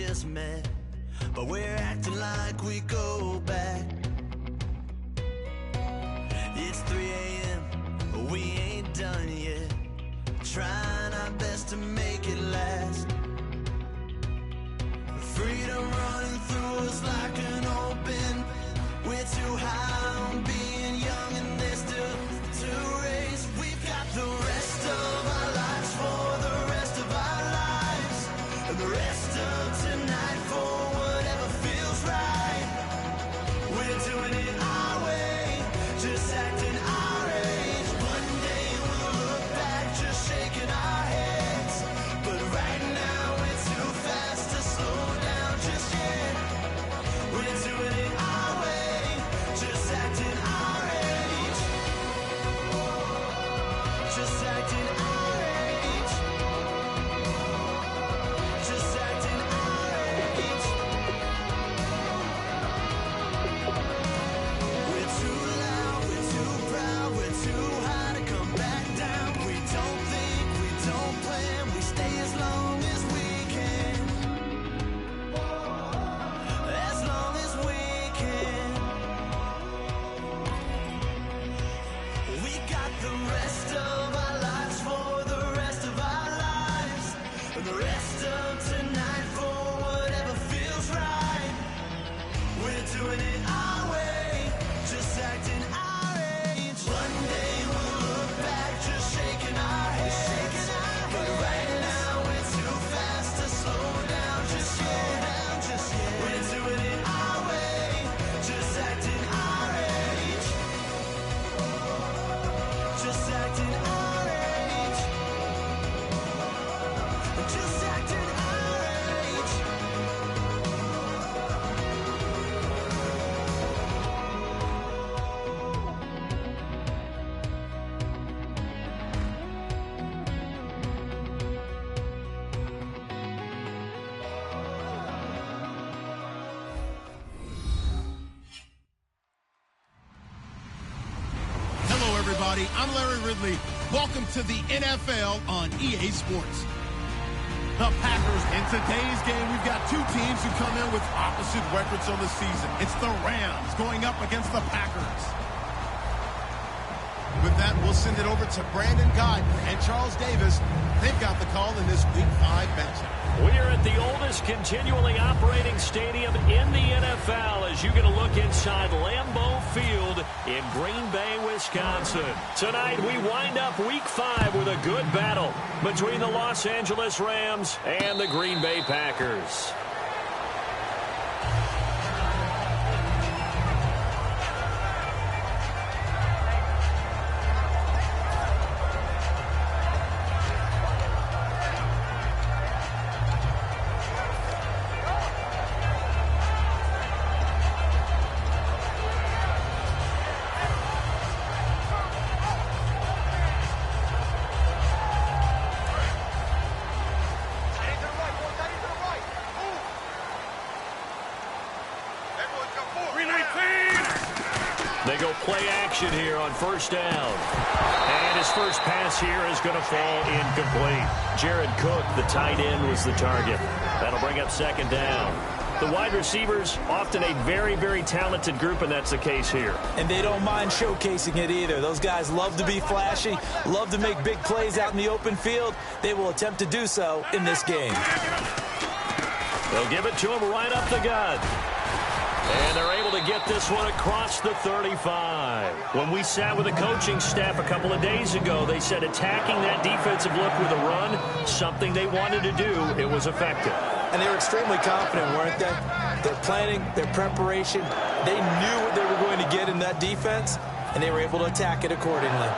just met, but we're acting like we go back. It's 3 a.m., but we ain't done yet, trying our best to make it last. Freedom running through us like an open. We're too high on being young, and there's still to race. We've got the rest of our lives for the rest of our lives, and the rest of tonight for whatever feels right. We're doing it our way, just acting our age. One day we'll look back, just shaking our heads, but right now we're too fast to slow down just yet. We're doing it our way, just acting our age, just acting our age, just acting our age. We're too loud, we're too proud, we're too high to come back down. We don't think, we don't plan, we stay as long as we can, as long as we can. We got the rest of our lives for the rest of our lives, and the rest of tonight for whatever feels right. We're doing it our way, just acting our age. One day we'll look back, just shaking our heads, but right now we're too fast to slow down just yet. We're doing it our way, just acting our age, just acting our age, just acting our age. Hello, everybody. I'm Larry Ridley. Welcome to the NFL on EA Sports. The Packers, in today's game, we've got two teams who come in with opposite records on the season. It's the Rams going up against the Packers. With that, we'll send it over to Brandon Guyton and Charles Davis. They've got the call in this Week 5 matchup. We are at the oldest continually operating stadium in the NFL as you get a look inside Lambeau Field in Green Bay, Wisconsin. Tonight, we wind up Week 5 with a good battle between the Los Angeles Rams and the Green Bay Packers. They go play action here on first down. And his first pass here is going to fall incomplete. Jared Cook, the tight end, was the target. That'll bring up second down. The wide receivers, often a very, very talented group, and that's the case here. And they don't mind showcasing it either. Those guys love to be flashy, love to make big plays out in the open field. They will attempt to do so in this game. They'll give it to him right up the gut. And they're able to get this one across the 35. When we sat with the coaching staff a couple of days ago, they said attacking that defensive look with a run, something they wanted to do, it was effective. And they were extremely confident, weren't they? Their planning, their preparation, they knew what they were going to get in that defense, and they were able to attack it accordingly.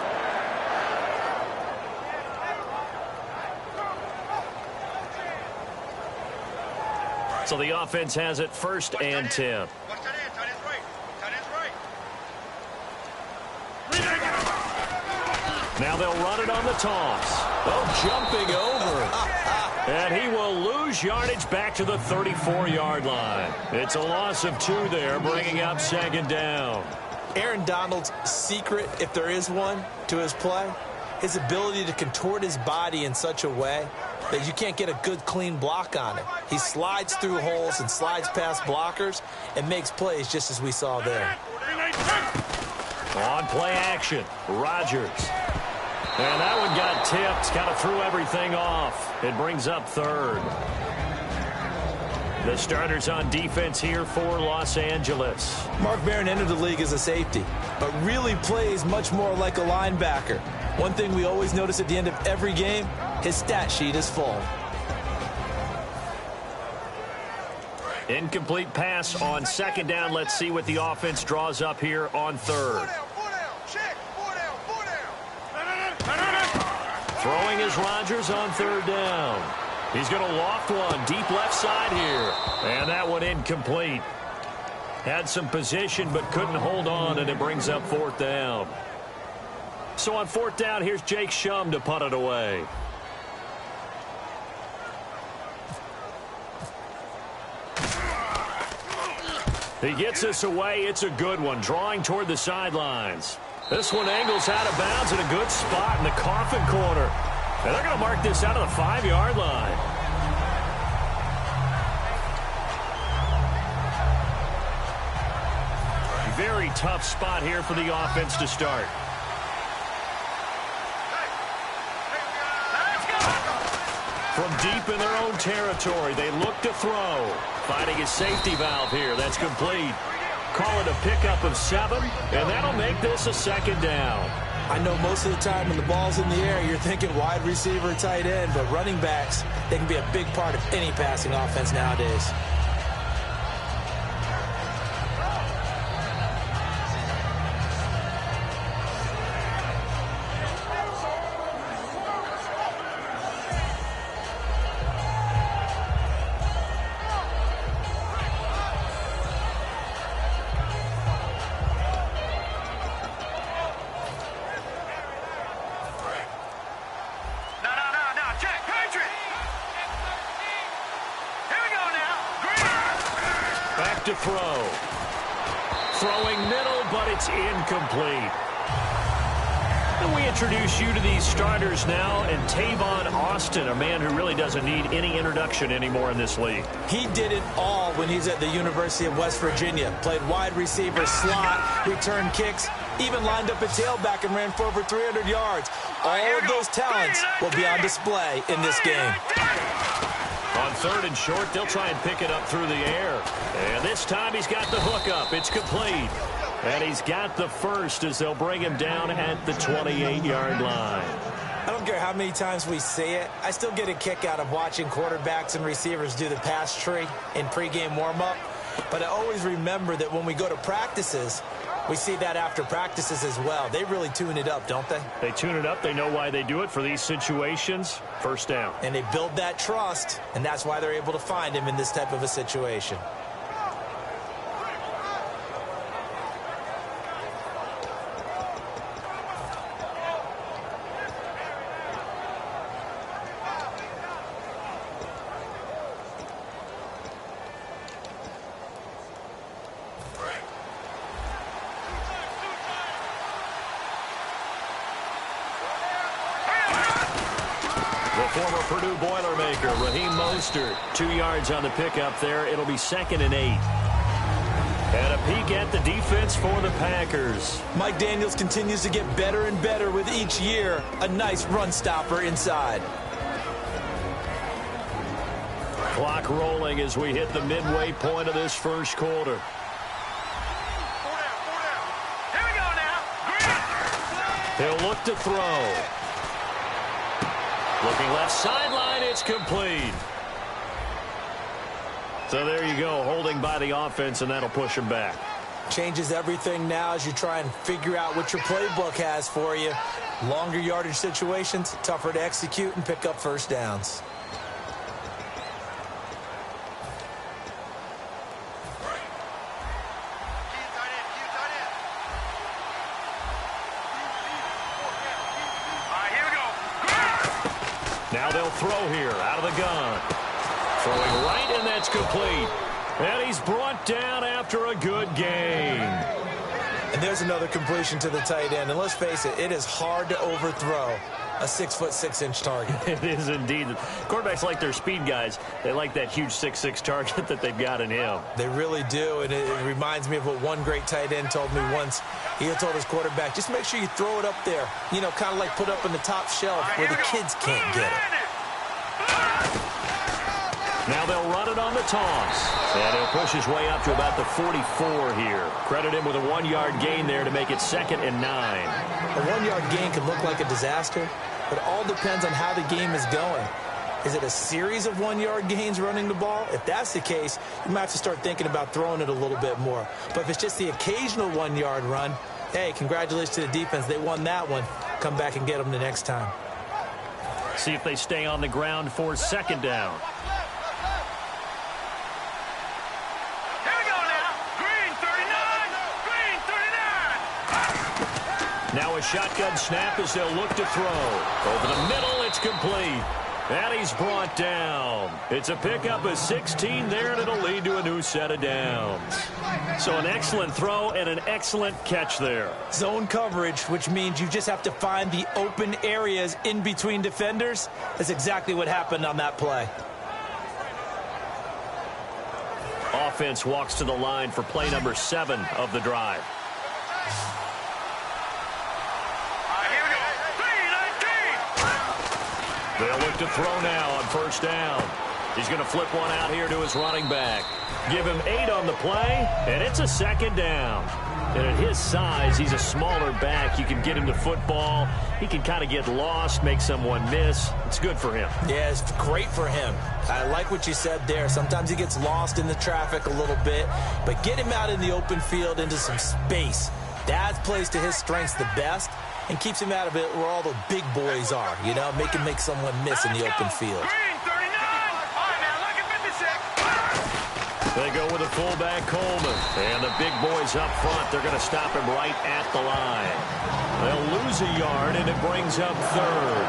So the offense has it first and 10. Now they'll run it on the toss. Oh, jumping over. And he will lose yardage back to the 34-yard line. It's a loss of 2 there, bringing up second down. Aaron Donald's secret, if there is one, to his play his ability to contort his body in such a way that you can't get a good, clean block on him. He slides through holes and slides past blockers and makes plays just as we saw there. On play action, Rodgers. And that one got tipped, kind of threw everything off. It brings up third. The starters on defense here for Los Angeles. Mark Barron entered the league as a safety, but really plays much more like a linebacker. One thing we always notice at the end of every game, his stat sheet is full. Incomplete pass on second down. Let's see what the offense draws up here on third. Throwing is Rodgers on third down. He's going to loft one deep left side here. And that one incomplete. Had some position but couldn't hold on, and it brings up fourth down. So on fourth down, here's Jake Shum to punt it away. He gets this away. It's a good one, drawing toward the sidelines. This one angles out of bounds in a good spot in the coffin corner. And they're going to mark this out of the 5-yard line. Very tough spot here for the offense to start. From deep in their own territory, they look to throw. Finding his safety valve here. That's complete. Call it a pickup of 7, and that'll make this a second down. I know most of the time when the ball's in the air, you're thinking wide receiver, tight end, but running backs, they can be a big part of any passing offense nowadays. To throw. Throwing middle, but it's incomplete. And we introduce you to these starters now, and Tavon Austin, a man who really doesn't need any introduction anymore in this league. He did it all when he's at the University of West Virginia. Played wide receiver, slot, returned kicks, even lined up a tailback and ran for over 300 yards. All of those talents will be on display in this game. On third and short, they'll try and pick it up through the air. And this time he's got the hook up. It's complete. And he's got the first as they'll bring him down at the 28-yard line. I don't care how many times we see it. I still get a kick out of watching quarterbacks and receivers do the pass tree in pregame warm-up. But I always remember that when we go to practices, we see that after practices as well. They really tune it up, don't they? They tune it up. They know why they do it for these situations. First down. And they build that trust, and that's why they're able to find him in this type of a situation. Former Purdue Boilermaker, Raheem Mostert, 2 yards on the pickup there. It'll be 2nd and 8. And a peek at the defense for the Packers. Mike Daniels continues to get better and better with each year. A nice run stopper inside. Clock rolling as we hit the midway point of this first quarter. Here we go now. He'll look to throw. Looking left sideline, it's complete. So there you go, holding by the offense, and that'll push him back. Changes everything now as you try and figure out what your playbook has for you. Longer yardage situations, tougher to execute and pick up first downs. Now they'll throw here out of the gun. Throwing right, and that's complete. And he's brought down after a good gain. And there's another completion to the tight end. And let's face it, it is hard to overthrow a 6'6" target. It is indeed. Quarterbacks like their speed guys. They like that huge 6'6" target that they've got in him. They really do, and it reminds me of what one great tight end told me once. He had told his quarterback, just make sure you throw it up there, you know, kind of like put up in the top shelf where the kids can't get it. Now they'll run it on the toss. And he'll push his way up to about the 44 here. Credit him with a 1-yard gain there to make it 2nd and 9. A 1-yard gain can look like a disaster, but it all depends on how the game is going. Is it a series of 1-yard gains running the ball? If that's the case, you might have to start thinking about throwing it a little bit more. But if it's just the occasional 1-yard run, hey, congratulations to the defense. They won that one. Come back and get them the next time. See if they stay on the ground for 2nd down. Now a shotgun snap as they'll look to throw. Over the middle, it's complete. And he's brought down. It's a pickup of 16 there, and it'll lead to a new set of downs. So an excellent throw and an excellent catch there. Zone coverage, which means you just have to find the open areas in between defenders. That's exactly what happened on that play. Offense walks to the line for play number 7 of the drive. They'll look to throw now on 1st down. He's going to flip one out here to his running back. Give him 8 on the play, and it's a 2nd down. And at his size, he's a smaller back. You can get him to football. He can kind of get lost, make someone miss. It's good for him. Yeah, it's great for him. I like what you said there. Sometimes he gets lost in the traffic a little bit, but get him out in the open field into some space. That plays to his strengths the best and keeps him out of it where all the big boys are, you know, make someone miss in the open field. They go with a fullback, Coleman. And the big boys up front, they're going to stop him right at the line. They'll lose a yard, and it brings up 3rd.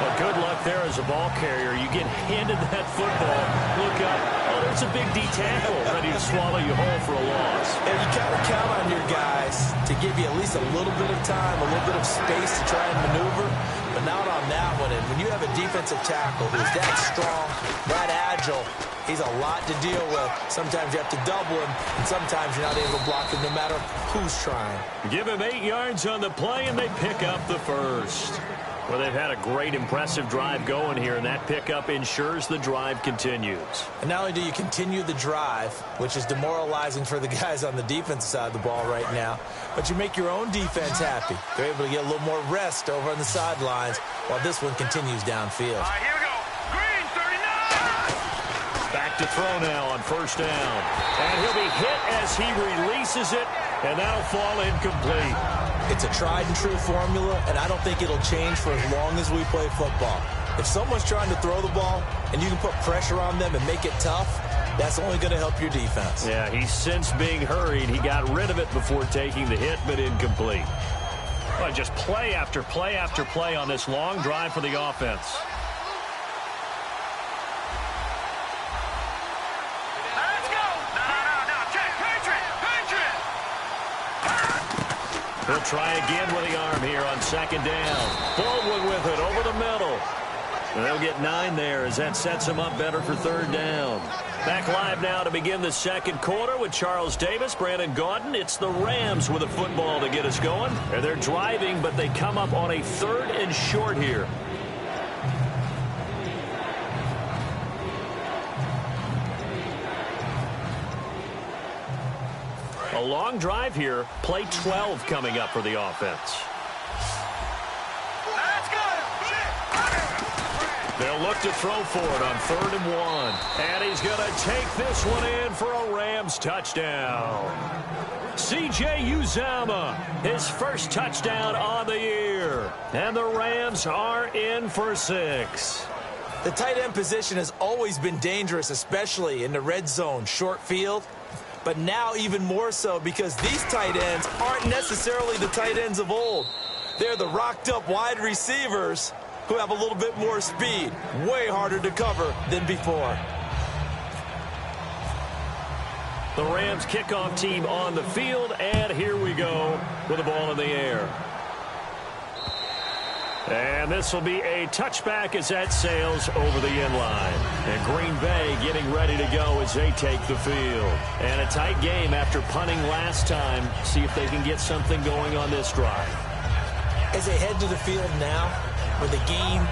Well, good luck there as a ball carrier. You get handed that football, look up, oh, there's a big D tackle ready to swallow you whole for a loss. And you kind of count on your guys to give you at least a little bit of time, a little bit of space to try and maneuver, but not on that one. And when you have a defensive tackle who's that strong, that agile, he's a lot to deal with. Sometimes you have to double him, and sometimes you're not able to block him no matter who's trying. Give him 8 yards on the play, and they pick up the 1st. Well, they've had a great, impressive drive going here, and that pickup ensures the drive continues. And not only do you continue the drive, which is demoralizing for the guys on the defensive side of the ball right now, but you make your own defense happy. They're able to get a little more rest over on the sidelines while this one continues downfield. All right, here we go. Green, 39. Back to throw now on 1st down. And he'll be hit as he releases it, and that'll fall incomplete. It's a tried-and-true formula, and I don't think it'll change for as long as we play football. If someone's trying to throw the ball and you can put pressure on them and make it tough, that's only going to help your defense. Yeah, he's since being hurried. He got rid of it before taking the hit, but incomplete. Well, just play after play after play on this long drive for the offense. Let's go. No. Check. Patriot. He'll try again with the arm here on 2nd down. Baldwin with it over the middle. And they'll get 9 there as that sets him up better for 3rd down. Back live now to begin the 2nd quarter with Charles Davis, Brandon Gaudin. It's the Rams with a football to get us going. And they're driving, but they come up on a 3rd and short here. A long drive here. Play 12 coming up for the offense. Let's go. They'll look to throw for it on 3rd and 1. And he's going to take this one in for a Rams touchdown. C.J. Uzomah, his first touchdown on the year. And the Rams are in for 6. The tight end position has always been dangerous, especially in the red zone, short field. But now even more so because these tight ends aren't necessarily the tight ends of old. They're the rocked-up wide receivers who have a little bit more speed. Way harder to cover than before. The Rams kickoff team on the field, and here we go with the ball in the air. And this will be a touchback as that sails over the end line. And Green Bay getting ready to go as they take the field. And a tight game after punting last time. See if they can get something going on this drive. As they head to the field now, with the game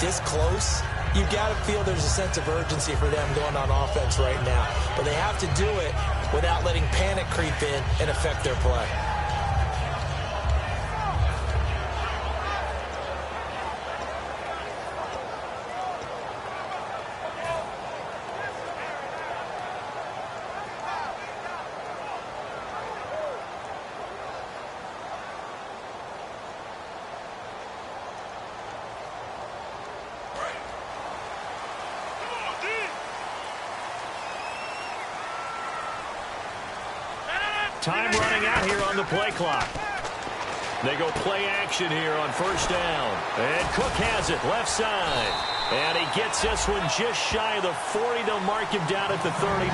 this close, you've got to feel there's a sense of urgency for them going on offense right now. But they have to do it without letting panic creep in and affect their play. Time running out here on the play clock. They go play action here on first down. And Cook has it left side. And he gets this one just shy of the 40. They'll mark him down at the 39.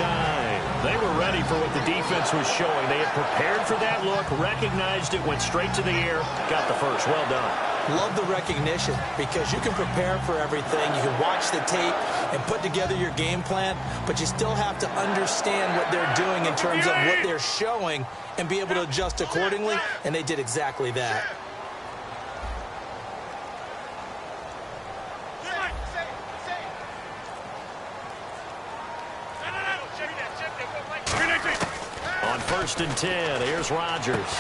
They were ready for what the defense was showing. They had prepared for that look, recognized it, went straight to the air, got the first. Well done. Love the recognition because you can prepare for everything. You can watch the tape and put together your game plan, but you still have to understand what they're doing in terms of what they're showing and be able to adjust accordingly, and they did exactly that. On 1st and 10, here's Rodgers.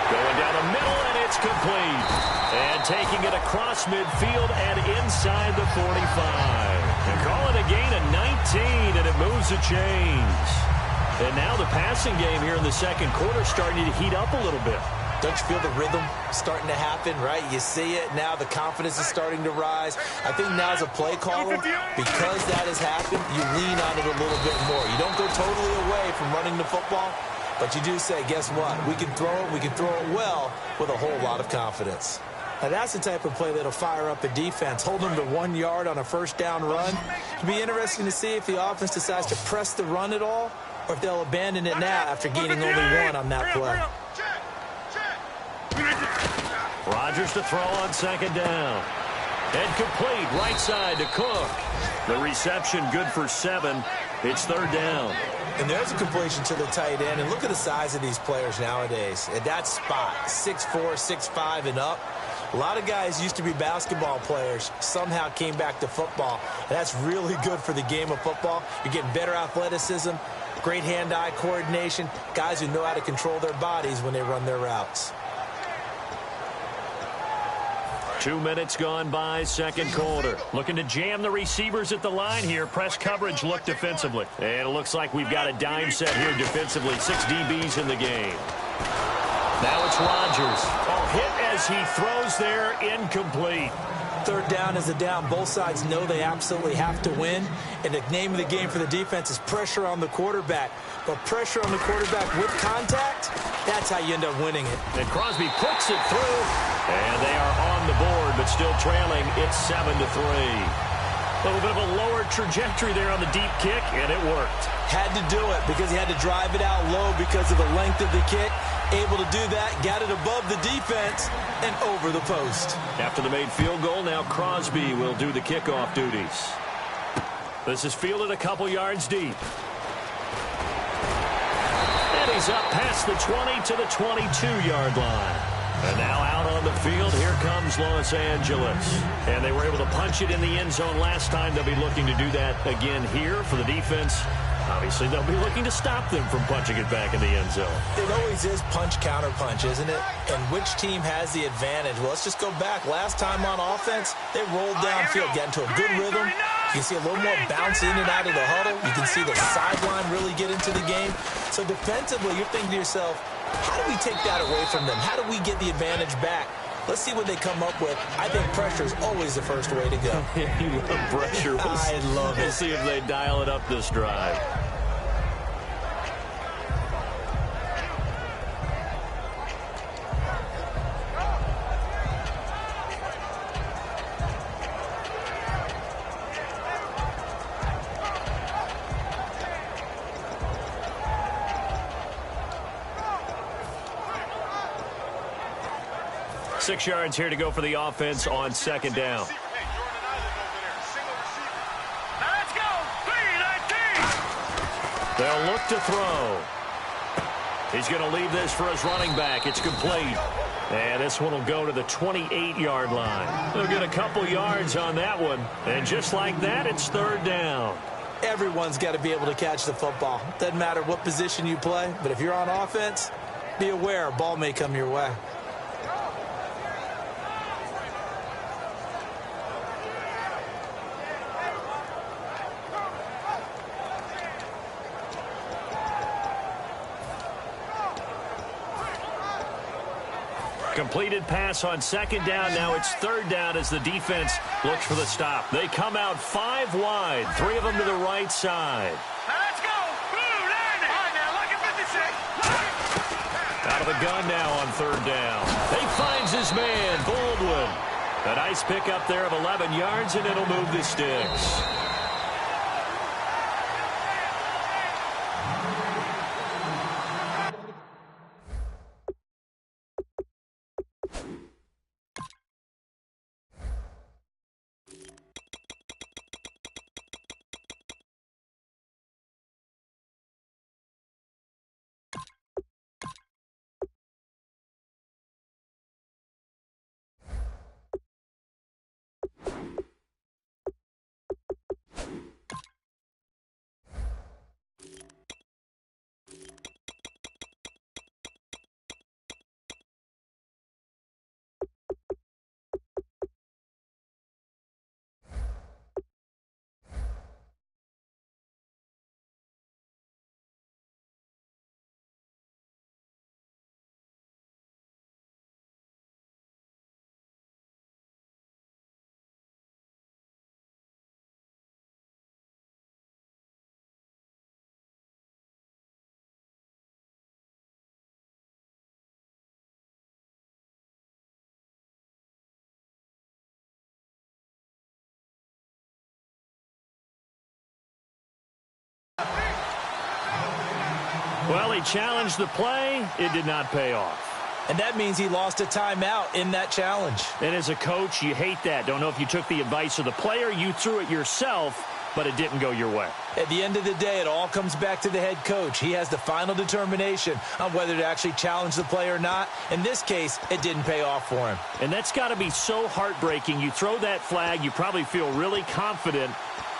Going down the middle, and it's complete. And taking it across midfield and inside the 45. And call it a gain of 19, and it moves the chains. And now the passing game here in the second quarter starting to heat up a little bit. Don't you feel the rhythm starting to happen, right? You see it. Now the confidence is starting to rise. I think now as a play caller, because that has happened, you lean on it a little bit more. You don't go totally away from running the football, but you do say, guess what? We can throw it well with a whole lot of confidence. Now that's the type of play that'll fire up the defense. Hold them to 1 yard on a first down run. It'll be interesting to see if the offense decides to press the run at all or if they'll abandon it now after gaining only one on that play. Rodgers to throw on second down. And complete right side to Cook. The reception good for 7. It's third down. And there's a completion to the tight end. And look at the size of these players nowadays. At that spot, 6'4", 6'5", and up. A lot of guys used to be basketball players, somehow came back to football. And that's really good for the game of football. You're getting better athleticism, great hand-eye coordination, guys who know how to control their bodies when they run their routes. 2 minutes gone by, second quarter. Looking to jam the receivers at the line here. Press coverage look defensively. And it looks like we've got a dime set here defensively. 6 DBs in the game. Now it's Rodgers. Oh, hit as he throws there, incomplete. Third down is a down. Both sides know they absolutely have to win. And the name of the game for the defense is pressure on the quarterback. But pressure on the quarterback with contact, that's how you end up winning it. And Crosby puts it through. And they are on the board, but still trailing. It's 7-3. A little bit of a lower trajectory there on the deep kick, and it worked. Had to do it because he had to drive it out low because of the length of the kick. Able to do that, got it above the defense, and over the post. After the made field goal, now Crosby will do the kickoff duties. This is fielded a couple yards deep. And he's up past the 20 to the 22-yard line. And now out on the field, here comes Los Angeles. And they were able to punch it in the end zone last time. They'll be looking to do that again here for the defense. Obviously, they'll be looking to stop them from punching it back in the end zone. It always is punch-counter-punch, isn't it? And which team has the advantage? Well, let's just go back. Last time on offense, they rolled downfield, got into a good rhythm. You can see a little more bounce in and out of the huddle. You can see the sideline really get into the game. So defensively, you're thinking to yourself, how do we take that away from them? How do we get the advantage back? Let's see what they come up with. I think pressure is always the first way to go. You love pressure. I love it. We'll see if they dial it up this drive. 6 yards here to go for the offense on second down. Let's go. 3-19. They'll look to throw. He's going to leave this for his running back. It's complete. And this one will go to the 28-yard line. They'll get a couple yards on that one. And just like that, it's third down. Everyone's got to be able to catch the football. Doesn't matter what position you play, but if you're on offense, be aware a ball may come your way. Completed pass on second down. Now it's third down as the defense looks for the stop. They come out 5 wide, 3 of them to the right side. Let's go. Blue landing. All right, now, look at 56. Out of the gun now on third down. He finds his man, Baldwin. A nice pickup there of 11 yards, and it'll move the sticks. Well, he challenged the play. It did not pay off. And that means he lost a timeout in that challenge. And as a coach, you hate that. Don't know if you took the advice of the player. You threw it yourself, but it didn't go your way. At the end of the day, it all comes back to the head coach. He has the final determination on whether to actually challenge the play or not. In this case, it didn't pay off for him. And that's got to be so heartbreaking. You throw that flag, you probably feel really confident,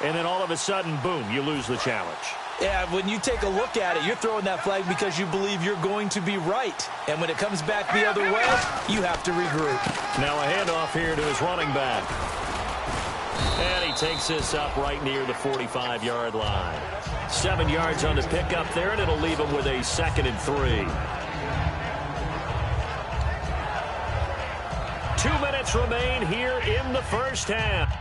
and then all of a sudden, boom, you lose the challenge. Yeah, when you take a look at it, you're throwing that flag because you believe you're going to be right. And when it comes back the other way, you have to regroup. Now a handoff here to his running back. And he takes this up right near the 45-yard line. 7 yards on the pickup there, and it'll leave him with a 2nd and 3. 2 minutes remain here in the first half.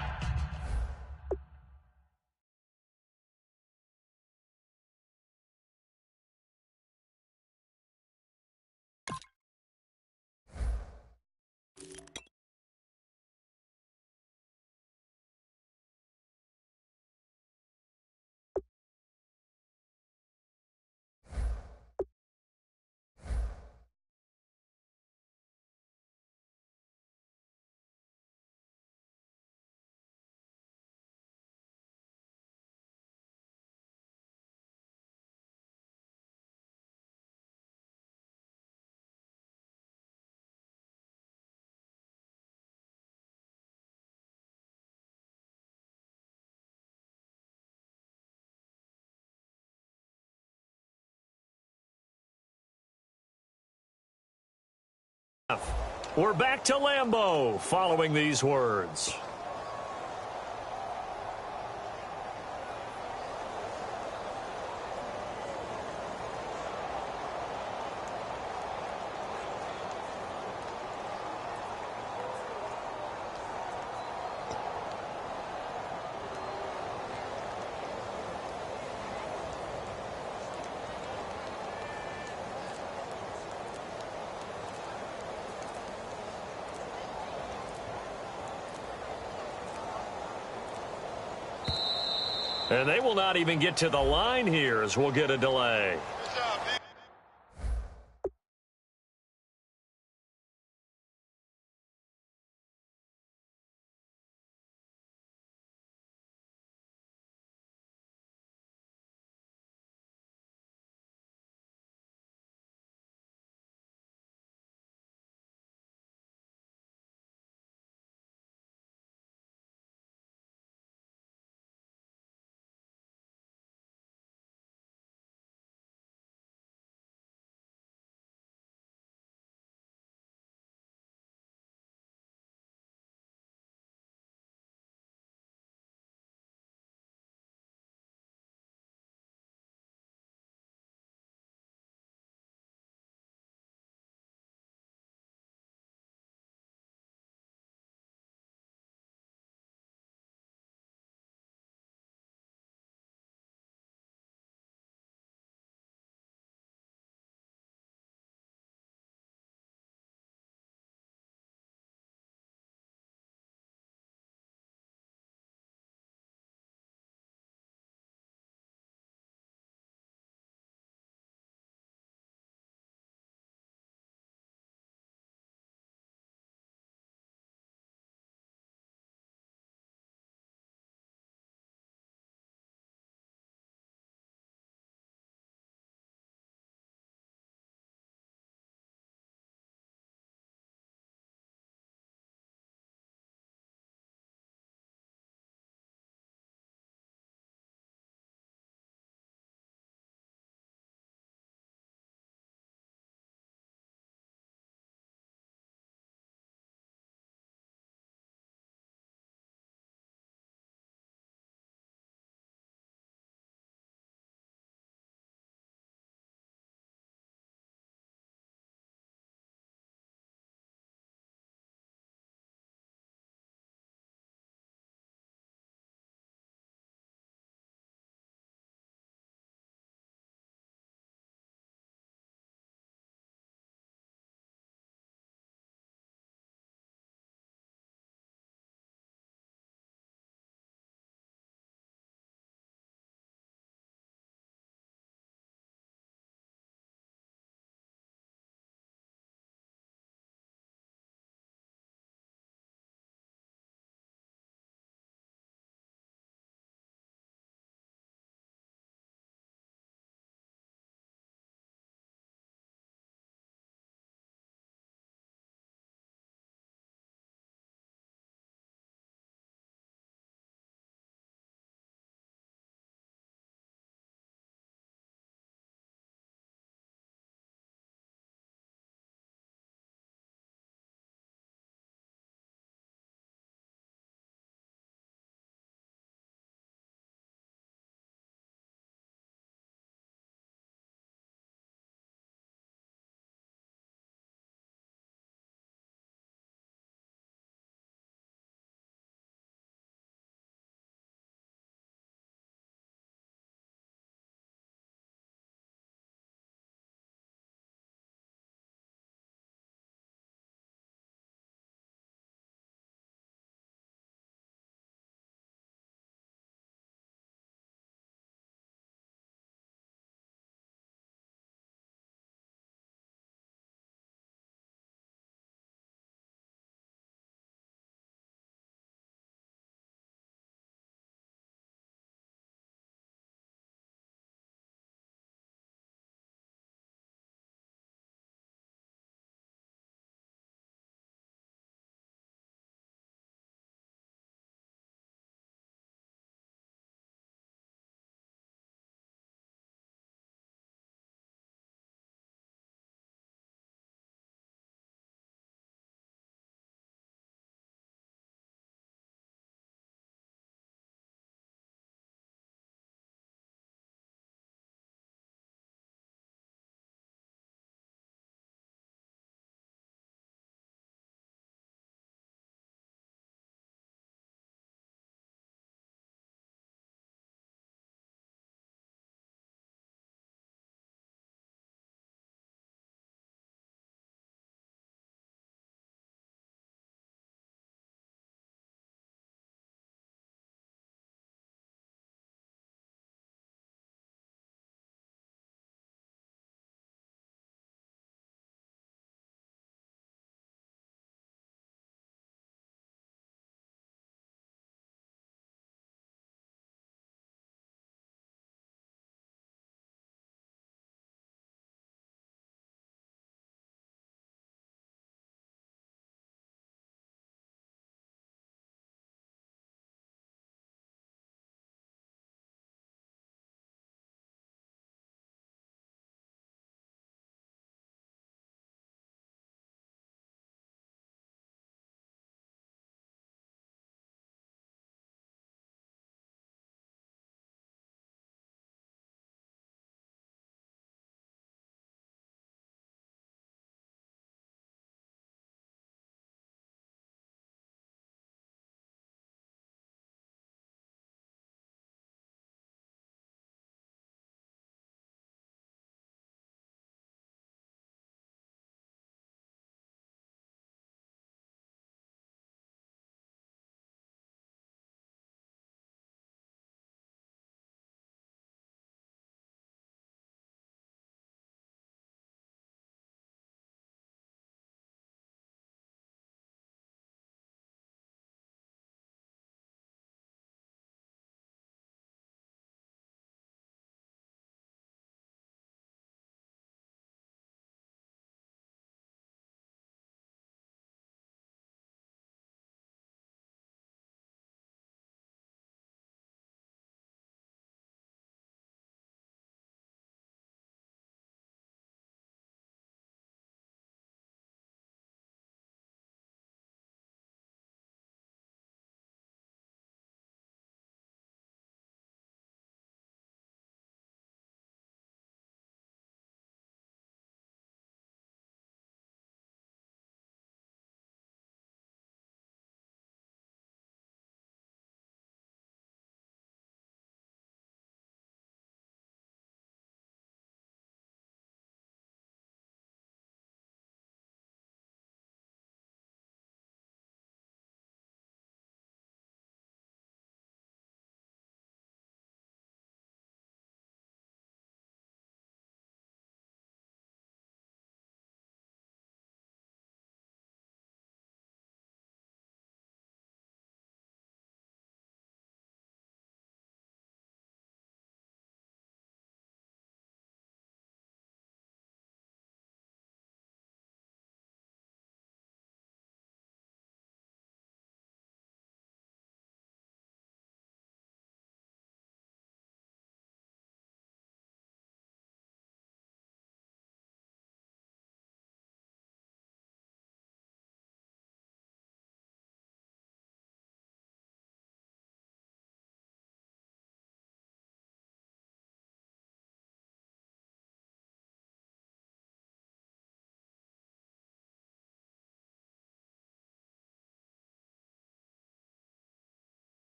We're back to Lambeau following these words. And they will not even get to the line here as we'll get a delay.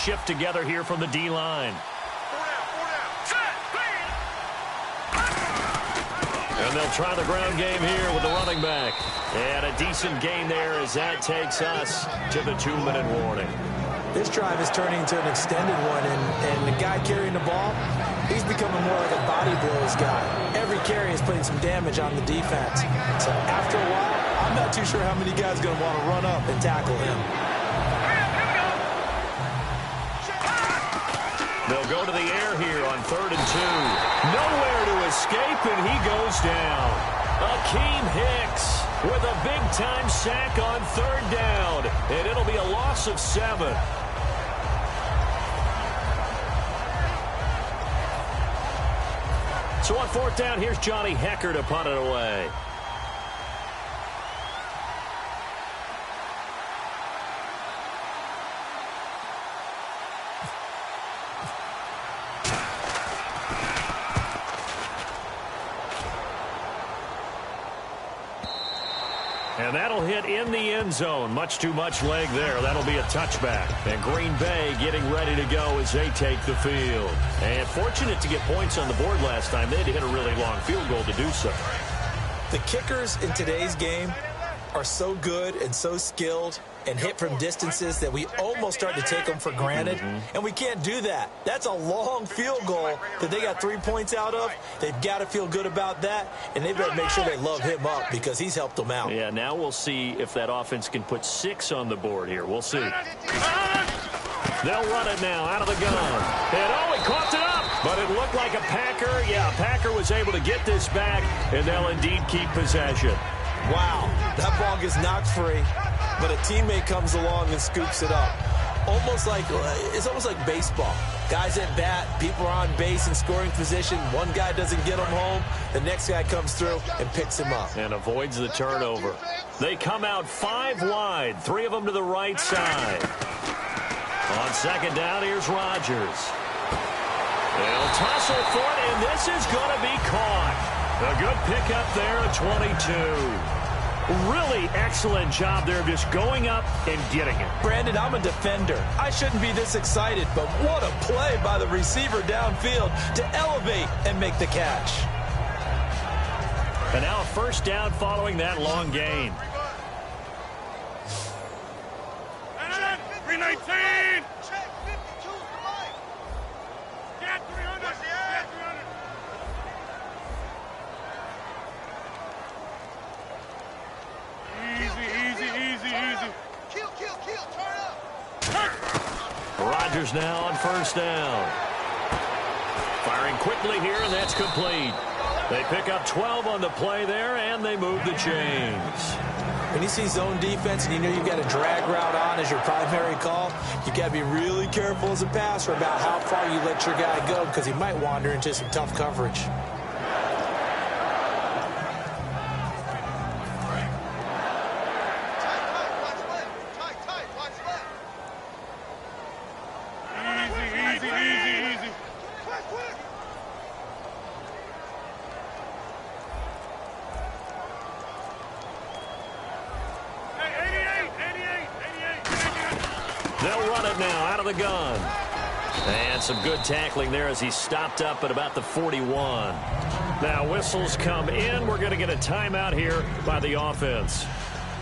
shift together here from the D-line. And they'll try the ground game here with the running back. And a decent gain there as that takes us to the 2-minute warning. This drive is turning into an extended one, and the guy carrying the ball, he's becoming more like a body blows guy. Every carry is putting some damage on the defense. So after a while, I'm not too sure how many guys are going to want to run up and tackle him. They'll go to the air here on 3rd and 2. Nowhere to escape, and he goes down. Akeem Hicks with a big-time sack on 3rd down, and it'll be a loss of 7. So on 4th down, here's Johnny Hecker to punt it away. And that'll hit in the end zone. Much too much leg there. That'll be a touchback. And Green Bay getting ready to go as they take the field. And fortunate to get points on the board last time. They had to hit a really long field goal to do so. The kickers in today's game are so good and so skilled and hit from distances that we almost start to take them for granted. And we can't do that. That's a long field goal that they got 3 points out of. They've got to feel good about that, and they better make sure they love him up because he's helped them out. Yeah, now we'll see if that offense can put 6 on the board here. We'll see. They'll run it now out of the gun. And, he coughed it up. But it looked like a Packer. Yeah, Packer was able to get this back, and they'll indeed keep possession. Wow, that ball gets knocked free, but a teammate comes along and scoops it up. It's almost like baseball. Guys at bat, people are on base in scoring position. One guy doesn't get him home. The next guy comes through and picks him up. And avoids the turnover. They come out 5 wide, 3 of them to the right side. On 2nd down, here's Rodgers. They'll tussle for it, and this is going to be caught. A good pickup there at 22. Really excellent job there, just going up and getting it. Brandon, I'm a defender. I shouldn't be this excited, but what a play by the receiver downfield to elevate and make the catch. And now a 1st down following that long gain. 319! Check 52 right. Get 300. Get 300. Easy. Kill. Turn up. Rodgers now on 1st down. Firing quickly here, and that's complete. They pick up 12 on the play there, and they move the chains. When you see zone defense and you know you've got a drag route on as your primary call, you got to be really careful as a passer about how far you let your guy go because he might wander into some tough coverage. Easy. Quick. Hey, 88. They'll run it now out of the gun. And some good tackling there as he stopped up at about the 41. Now whistles come in. We're going to get a timeout here by the offense.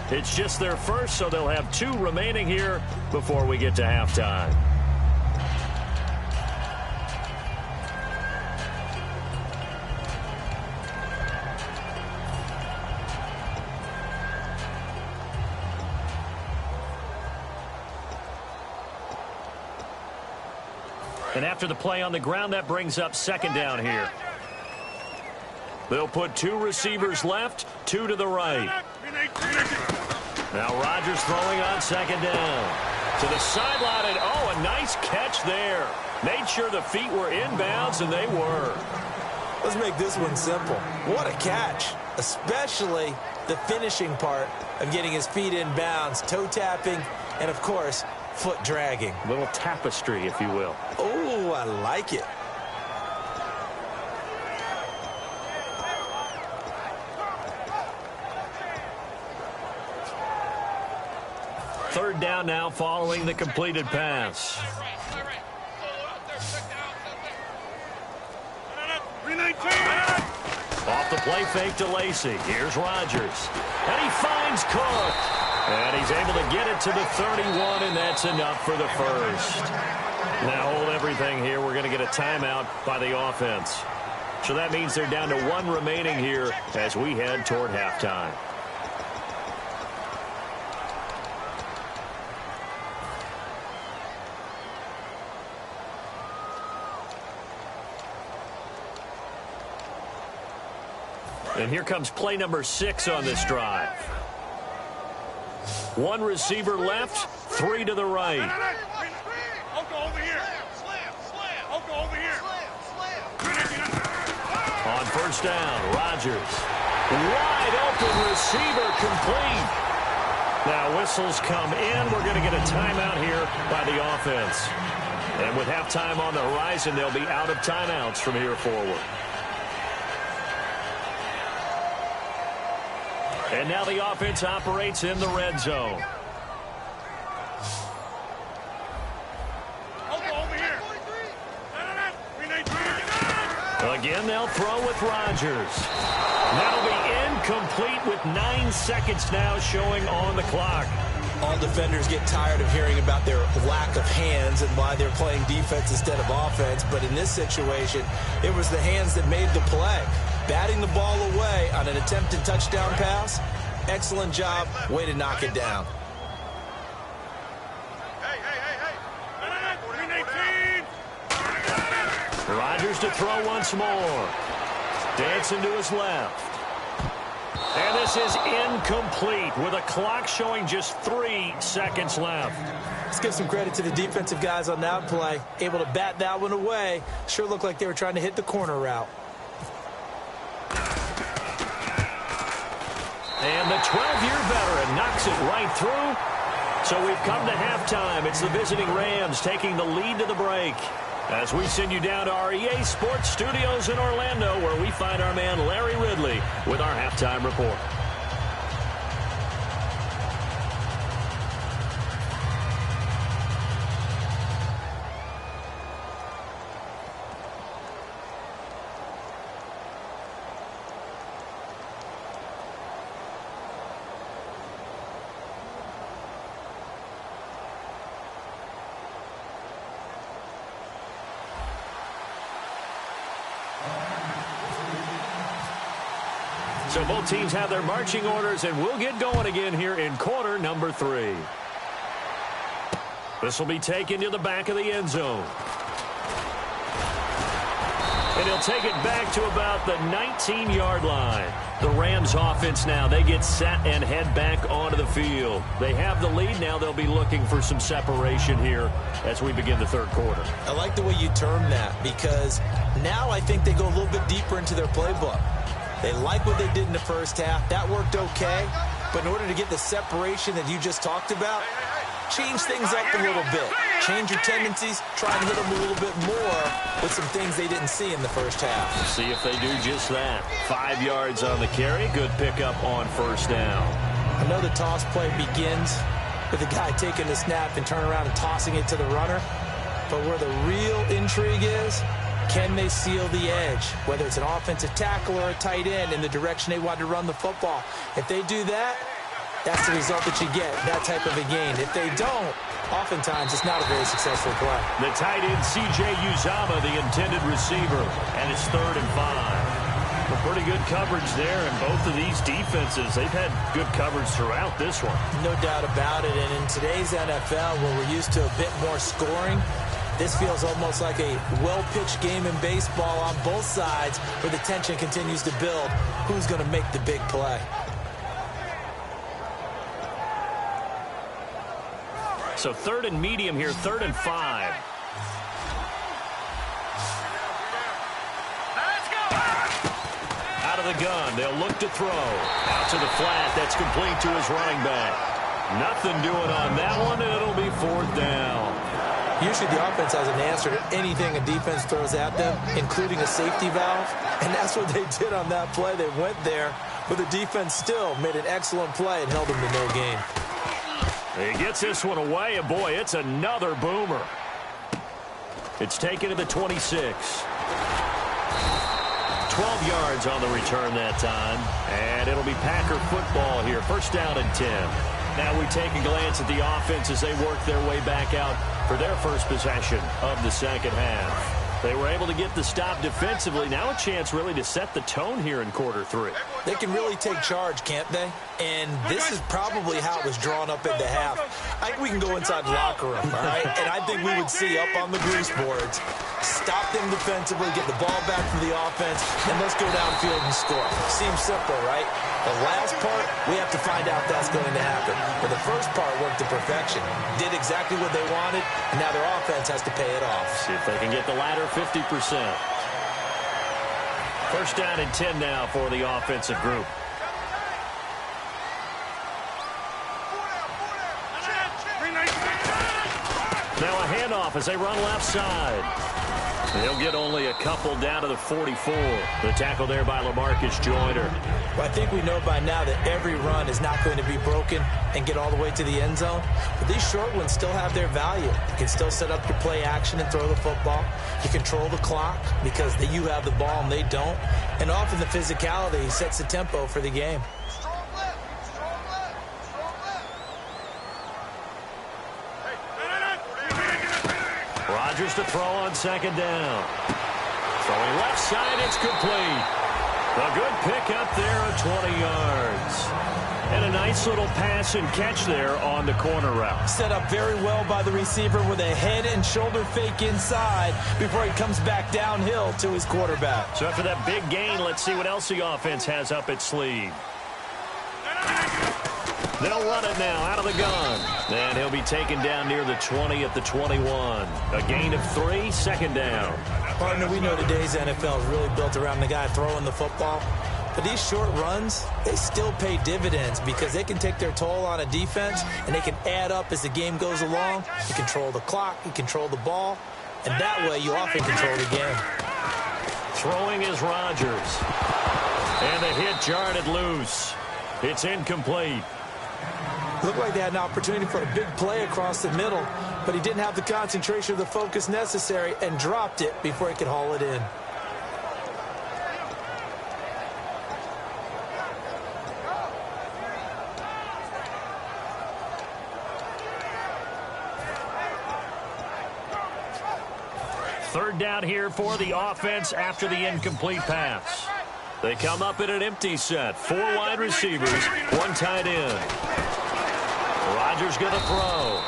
It's just their first, so they'll have 2 remaining here before we get to halftime. And after the play on the ground, that brings up 2nd down here. They'll put 2 receivers left, 2 to the right. Now Rodgers throwing on 2nd down. To the sideline, and a nice catch there. Made sure the feet were inbounds, and they were. Let's make this one simple. What a catch, especially the finishing part of getting his feet inbounds, toe tapping, and of course, foot dragging. Little tapestry, if you will. Oh, I like it. third down now following the completed pass. Off the play fake to Lacey. Here's Rodgers. And he finds Cook. And he's able to get it to the 31, and that's enough for the first. Now hold everything here. We're going to get a timeout by the offense. So that means they're down to one remaining here as we head toward halftime. And here comes play number 6 on this drive. One receiver left, 3 to the right. Over here. Over here. On first down, Rodgers. Wide open receiver complete. Now whistles come in. We're going to get a timeout here by the offense. And with halftime on the horizon, they'll be out of timeouts from here forward. And now the offense operates in the red zone. Over here. Again, they'll throw with Rodgers. That'll be incomplete with 9 seconds now showing on the clock. All defenders get tired of hearing about their lack of hands and why they're playing defense instead of offense. But in this situation, it was the hands that made the play. Batting the ball away on an attempted touchdown pass. Excellent job. Way to knock it down. Rodgers to throw once more. Dancing to his left. And this is incomplete with a clock showing just 3 seconds left. Let's give some credit to the defensive guys on that play. Able to bat that one away. Sure looked like they were trying to hit the corner route. And the 12-year veteran knocks it right through. So we've come to halftime. It's the visiting Rams taking the lead to the break. As we send you down to our EA Sports Studios in Orlando, where we find our man Larry Ridley with our halftime report. So both teams have their marching orders, and we'll get going again here in quarter number 3. This will be taken to the back of the end zone. And he'll take it back to about the 19-yard line. The Rams offense now, they get set and head back onto the field. They have the lead. Now they'll be looking for some separation here as we begin the third quarter. I like the way you term that, because now I think they go a little bit deeper into their playbook. They like what they did in the first half. That worked okay. But in order to get the separation that you just talked about, change things up a little bit. Change your tendencies. Try and hit them a little bit more with some things they didn't see in the first half. See if they do just that. 5 yards on the carry. Good pickup on first down. I know the toss play begins with the guy taking the snap and turning around and tossing it to the runner. But where the real intrigue is, can they seal the edge, whether it's an offensive tackle or a tight end, in the direction they want to run the football? If they do that, that's the result that you get, that type of a gain. If they don't, oftentimes it's not a very successful play. The tight end, C.J. Uzama, the intended receiver, and it's 3rd and 5. Well, pretty good coverage there, and both of these defenses, they've had good coverage throughout this one. No doubt about it, and in today's NFL, where we're used to a bit more scoring, this feels almost like a well-pitched game in baseball on both sides, where the tension continues to build. Who's going to make the big play? So 3rd and medium here, 3rd and 5. Out of the gun, they'll look to throw. Out to the flat, that's complete to his running back. Nothing doing on that one, and it'll be 4th down. Usually the offense has an answer to anything a defense throws at them, including a safety valve, and that's what they did on that play. They went there, but the defense still made an excellent play and held them to no gain. He gets this one away, and boy, it's another boomer. It's taken to the 26. 12 yards on the return that time, and it'll be Packer football here. First down and 10. Now we take a glance at the offense as they work their way back out for their first possession of the second half. They were able to get the stop defensively. Now a chance really to set the tone here in quarter 3. They can really take charge, can't they? And this is probably how it was drawn up at the half. I think we can go inside the locker room, all right? And I think we would see up on the grease boards, stop them defensively, get the ball back from the offense, and let's go downfield and score. Seems simple, right? The last part, we have to find out that's going to happen. But the first part worked to perfection. Did exactly what they wanted, and now their offense has to pay it off. See if they can get the latter 50%. First down and 10 now for the offensive group. Now a handoff as they run left side. They'll get only a couple down to the 44. The tackle there by LaMarcus Joyner. Well, I think we know by now that every run is not going to be broken and get all the way to the end zone. But these short ones still have their value. You can still set up your play action and throw the football. You control the clock because you have the ball and they don't. And often the physicality sets the tempo for the game. Rodgers to throw on second down. Throwing left side, it's complete. A good pickup there of 20 yards. And a nice little pass and catch there on the corner route. Set up very well by the receiver with a head and shoulder fake inside before he comes back downhill to his quarterback. So after that big gain, let's see what else the offense has up its sleeve. They'll run it now out of the gun. And he'll be taken down near the 20 at the 21. A gain of 3, second down. Partner, we know today's NFL is really built around the guy throwing the football. But these short runs, they still pay dividends because they can take their toll on a defense and they can add up as the game goes along. You control the clock, you control the ball, and that way you often control the game. Throwing is Rodgers. And the hit jarred it loose. It's incomplete. Looked like they had an opportunity for a big play across the middle, but he didn't have the concentration or the focus necessary and dropped it before he could haul it in. Third down here for the offense after the incomplete pass. They come up in an empty set. 4 wide receivers, 1 tight end. Rodgers going to throw.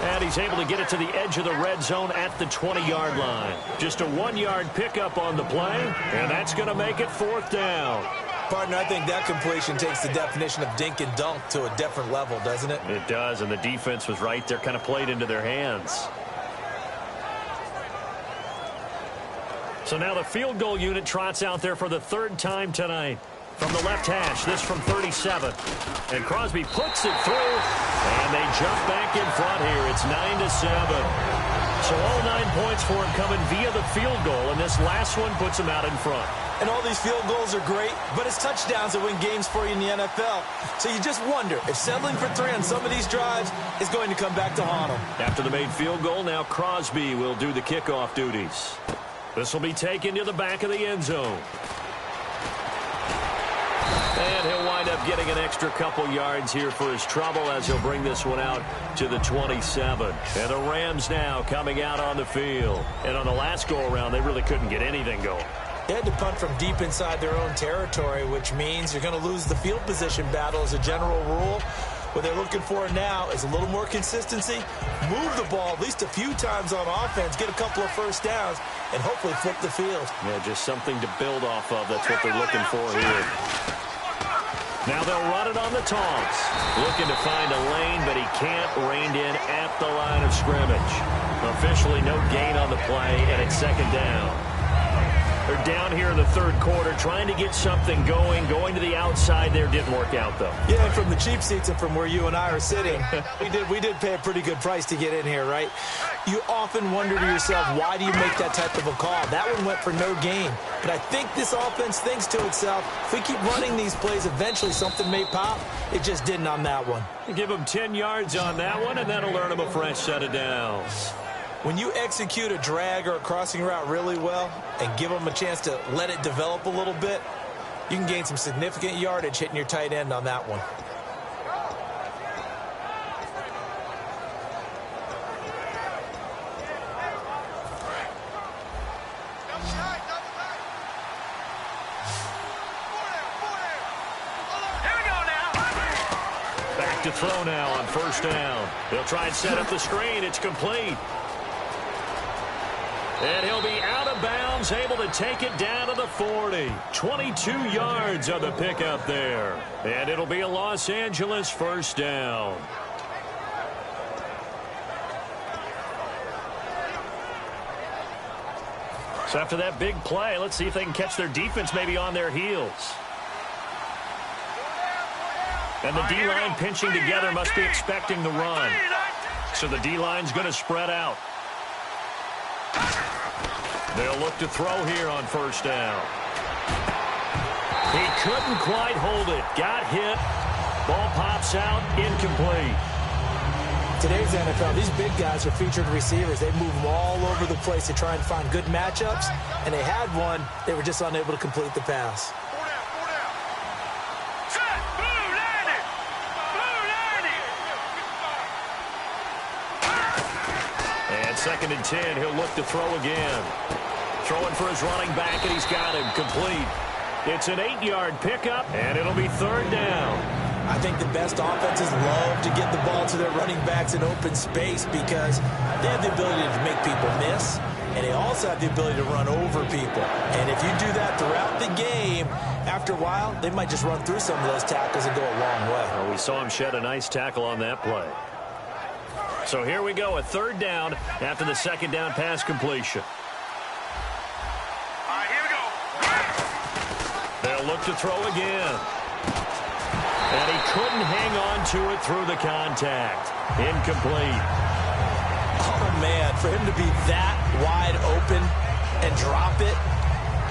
And he's able to get it to the edge of the red zone at the 20-yard line. Just a 1-yard pickup on the play, and that's going to make it 4th down. Partner, I think that completion takes the definition of dink and dunk to a different level, doesn't it? It does, and the defense was right there, kind of played into their hands. So now the field goal unit trots out there for the 3rd time tonight. From the left hash, this from 37. And Crosby puts it through, and they jump back in front here. It's 9-7. So all 9 points for him coming via the field goal, and this last one puts him out in front. And all these field goals are great, but it's touchdowns that win games for you in the NFL. So you just wonder if settling for 3 on some of these drives is going to come back to haunt him. After the made field goal, now Crosby will do the kickoff duties. This will be taken to the back of the end zone. And he'll wind up getting an extra couple yards here for his trouble as he'll bring this one out to the 27. And the Rams now coming out on the field. And on the last go-around, they really couldn't get anything going. They had to punt from deep inside their own territory, which means you're going to lose the field position battle as a general rule. What they're looking for now is a little more consistency, move the ball at least a few times on offense, get a couple of first downs, and hopefully flip the field. Yeah, just something to build off of. That's what they're looking for here. Now they'll run it on the toss. Looking to find a lane, but he can't. Reined in at the line of scrimmage. Officially no gain on the play, and it's 2nd down. They're down here in the third quarter trying to get something going. Going to the outside there didn't work out, though. Yeah, and from the cheap seats and from where you and I are sitting, we did pay a pretty good price to get in here, right? You often wonder to yourself, why do you make that type of a call? That one went for no gain. But I think this offense thinks to itself, if we keep running these plays, eventually something may pop. It just didn't on that one. Give them 10 yards on that one, and that'll earn them a fresh set of downs. When you execute a drag or a crossing route really well and give them a chance to let it develop a little bit, you can gain some significant yardage hitting your tight end on that one. Back to throw now on first down. He'll try and set up the screen. It's complete. And he'll be out of bounds, able to take it down to the 40. 22 yards on the pickup there. And it'll be a Los Angeles first down. So after that big play, let's see if they can catch their defense maybe on their heels. And the D-line pinching together must be expecting the run. So the D-line's going to spread out. They'll look to throw here on first down. He couldn't quite hold it. Got hit. Ball pops out. Incomplete. Today's NFL, these big guys are featured receivers. They move them all over the place to try and find good matchups. And they had one. They were just unable to complete the pass. And 2nd and 10. He'll look to throw again. Throwing for his running back, and he's got him complete. It's an 8-yard pickup, and it'll be 3rd down. I think the best offenses love to get the ball to their running backs in open space because they have the ability to make people miss, and they also have the ability to run over people. And if you do that throughout the game, after a while, they might just run through some of those tackles and go a long way. Well, we saw him shed a nice tackle on that play. So here we go, a 3rd down after the 2nd down pass completion. They'll look to throw again. And he couldn't hang on to it through the contact. Incomplete. Oh, man, for him to be that wide open and drop it,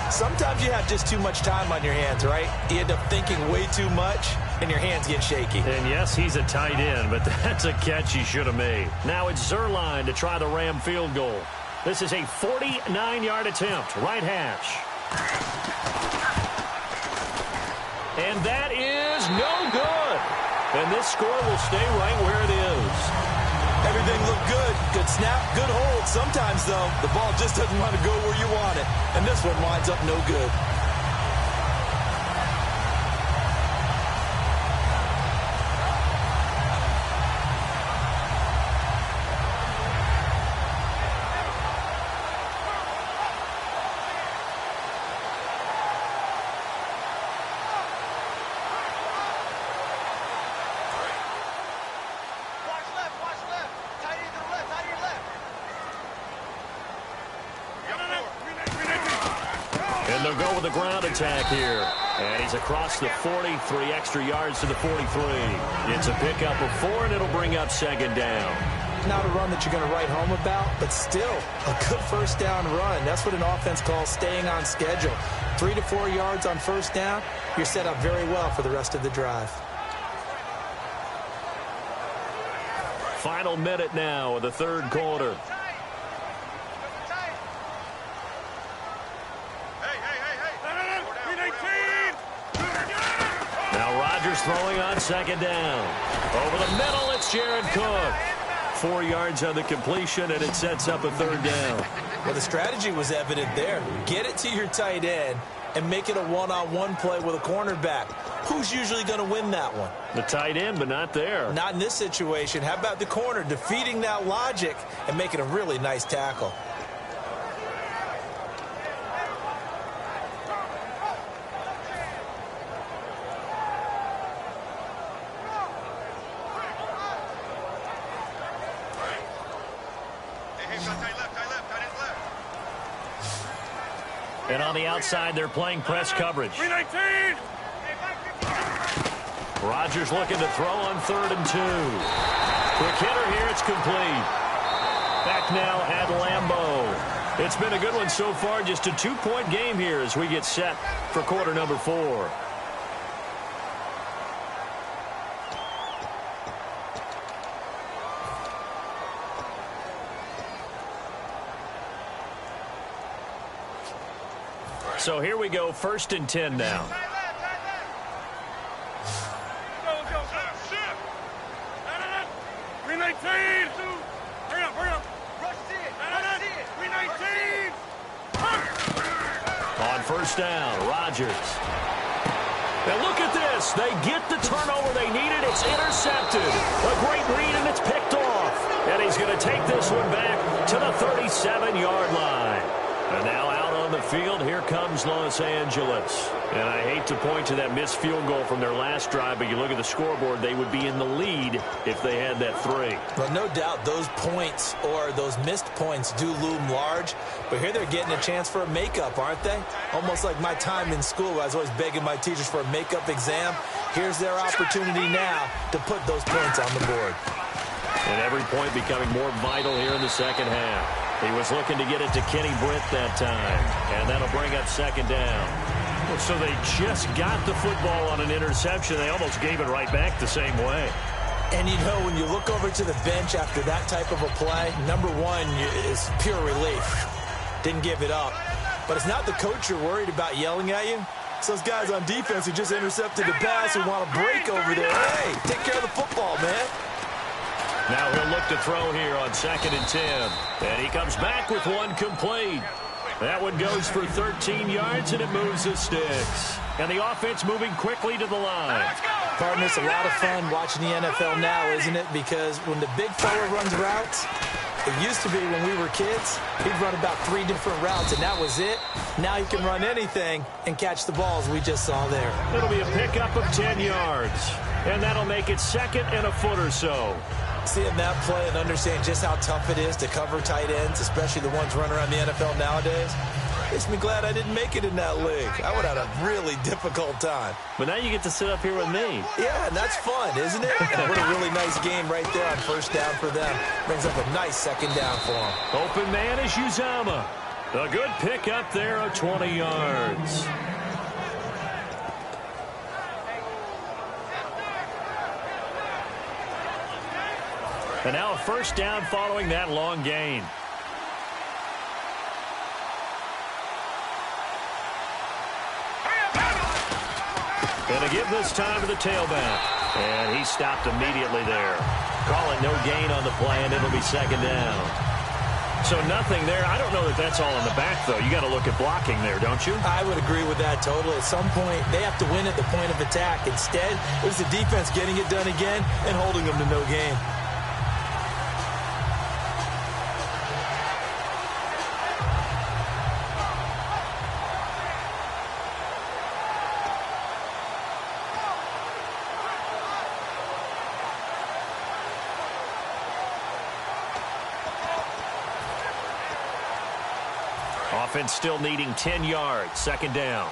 sometimes you have just too much time on your hands, right? You end up thinking way too much, and your hands get shaky. And, yes, he's a tight end, but that's a catch he should have made. Now it's Zuerlein to try the Ram field goal. This is a 49-yard attempt, right hash. And that is no good. And this score will stay right where it is. Everything looked good. Good snap, good hold. Sometimes, though, the ball just doesn't want to go where you want it. And this one winds up no good. And they'll go with the ground attack here. And he's across the 40, 3 extra yards to the 43. It's a pickup of 4, and it'll bring up 2nd down. Not a run that you're going to write home about, but still a good first down run. That's what an offense calls staying on schedule. 3 to 4 yards on first down, you're set up very well for the rest of the drive. Final minute now of the 3rd quarter. Now Rodgers throwing on 2nd down. Over the middle, it's Jared Cook. 4 yards on the completion, and it sets up a 3rd down. Well, the strategy was evident there. Get it to your tight end and make it a one-on-one play with a cornerback. Who's usually going to win that one? The tight end, but not there. Not in this situation. How about the corner defeating that logic and making a really nice tackle? And on the outside, they're playing press coverage. 319! Rodgers looking to throw on 3rd and 2. Quick hitter here. It's complete. Back now at Lambeau. It's been a good one so far. Just a 2-point game here as we get set for quarter number 4. So here we go, 1st and 10 now. Go. 319! Hurry up! Rush it! 319! On 1st down, Rodgers. Now look at this. They get the turnover they needed. It's intercepted. A great read, and it's picked off. And he's going to take this one back to the 37-yard line. And now out on the field, here comes Los Angeles. And I hate to point to that missed field goal from their last drive, but you look at the scoreboard, they would be in the lead if they had that 3. Well, no doubt those points or those missed points do loom large, but here they're getting a chance for a makeup, aren't they? Almost like my time in school, I was always begging my teachers for a makeup exam. Here's their opportunity now to put those points on the board. And every point becoming more vital here in the second half. He was looking to get it to Kenny Britt that time, and that'll bring up 2nd down. So they just got the football on an interception. They almost gave it right back the same way. And, you know, when you look over to the bench after that type of a play, number one is pure relief. Didn't give it up. But it's not the coach you're worried about yelling at you. It's those guys on defense who just intercepted the pass who want to break over there. Hey, take care of the football, man. Now he'll look to throw here on 2nd and 10. And he comes back with one complete. That one goes for 13 yards, and it moves the sticks. And the offense moving quickly to the line. Partner, it's a lot of fun watching the NFL now, isn't it? Because when the big fella runs routes, it used to be when we were kids, he'd run about 3 different routes, and that was it. Now he can run anything and catch the balls we just saw there. It'll be a pickup of 10 yards. And that'll make it 2nd and a foot or so. Seeing that play and understand just how tough it is to cover tight ends, especially the ones running around the NFL nowadays, makes me glad I didn't make it in that league. I would have had a really difficult time. But now you get to sit up here with me. Yeah, and that's fun, isn't it? And what a really nice game right there on 1st down for them. Brings up a nice 2nd down for them. Open man is Uzomah. A good pick up there of 20 yards. And now a 1st down following that long gain. And to give this time to the tailback. And he stopped immediately there. Call it no gain on the play, and it'll be 2nd down. So nothing there. I don't know that that's all in the back, though. You got to look at blocking there, don't you? I would agree with that totally. At some point, they have to win at the point of attack. Instead, it was the defense getting it done again and holding them to no gain. Offense still needing 10 yards. 2nd down.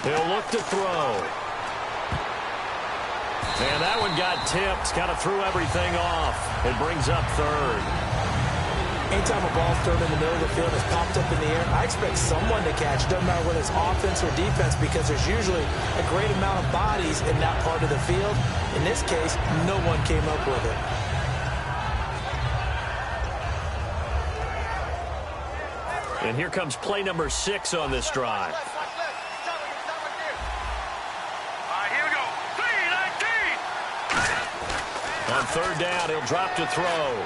He'll look to throw. And that one got tipped. Kind of threw everything off. It brings up 3rd. Anytime a ball's thrown in the middle of the field and it's popped up in the air, I expect someone to catch. Doesn't matter whether it's offense or defense, because there's usually a great amount of bodies in that part of the field. In this case, no one came up with it. And here comes play number 6 on this drive. Here we go. 319! On 3rd down, he'll drop to throw.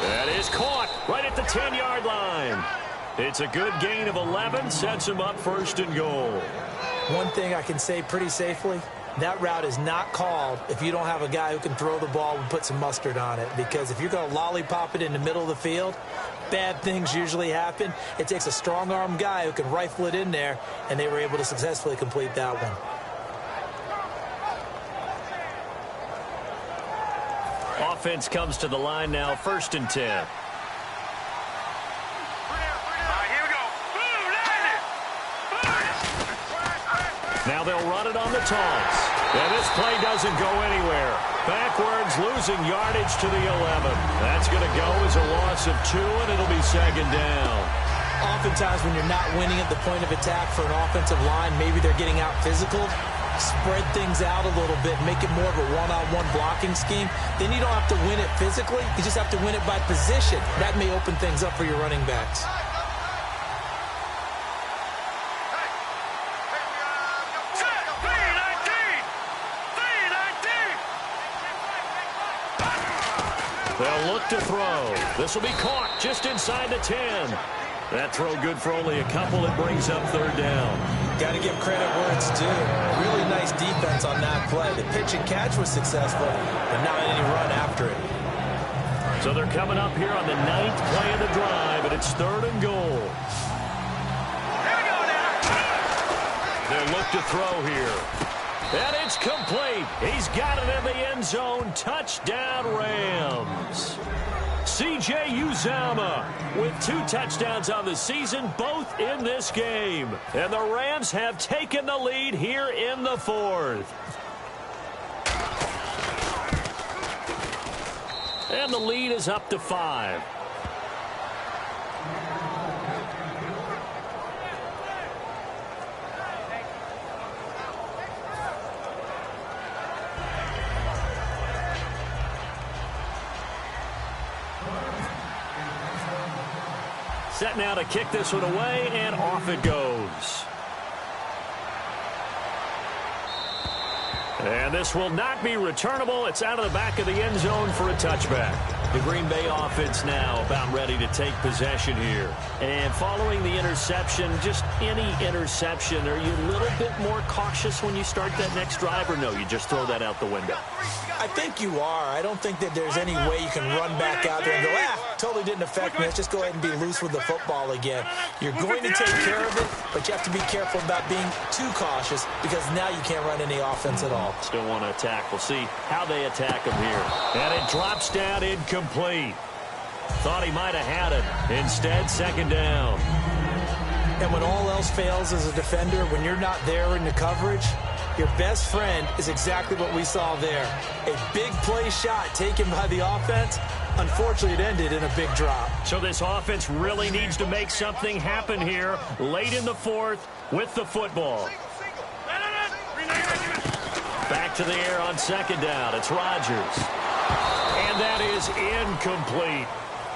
That is caught right at the 10-yard line. It's a good gain of 11, sets him up 1st and goal. One thing I can say pretty safely, that route is not called if you don't have a guy who can throw the ball and put some mustard on it. Because if you're going to lollipop it in the middle of the field, bad things usually happen. It takes a strong-arm guy who can rifle it in there, and they were able to successfully complete that one. Offense comes to the line now, 1st and 10. Now they'll run it on the toss. And this play doesn't go anywhere. Backwards, losing yardage to the 11. That's going to go as a loss of 2, and it'll be second down. Oftentimes when you're not winning at the point of attack for an offensive line, maybe they're getting out physical, spread things out a little bit, make it more of a one-on-one blocking scheme. Then you don't have to win it physically. You just have to win it by position. That may open things up for your running backs. They'll look to throw. This will be caught just inside the 10. That throw good for only a couple. It brings up third down. Got to give credit where it's due. Really nice defense on that play. The pitch and catch was successful, but not any run after it. So they're coming up here on the 9th play of the drive, and it's 3rd and goal. Here we go now. They'll look to throw here. And it's complete. He's got it in the end zone. Touchdown, Rams. C.J. Uzomah with 2 touchdowns on the season, both in this game. And the Rams have taken the lead here in the 4th. And the lead is up to 5. Set now to kick this one away, and off it goes. And this will not be returnable. It's out of the back of the end zone for a touchback. The Green Bay offense now about ready to take possession here. And following the interception, just any interception, are you a little bit more cautious when you start that next drive, or no, you just throw that out the window? I think you are. I don't think that there's any way you can run back out there and go, totally didn't affect me. Let's just go ahead and be loose with the football again. You're going to take care of it, but you have to be careful about being too cautious because now you can't run any offense at all. Still want to attack. We'll see how they attack him here. And it drops down incomplete. Thought he might have had it. Instead, second down. And when all else fails as a defender, when you're not there in the coverage, your best friend is exactly what we saw there. A big play shot taken by the offense. Unfortunately, it ended in a big drop. So this offense really needs to make something happen here late in the 4th with the football. Back to the air on second down. It's Rodgers. And that is incomplete.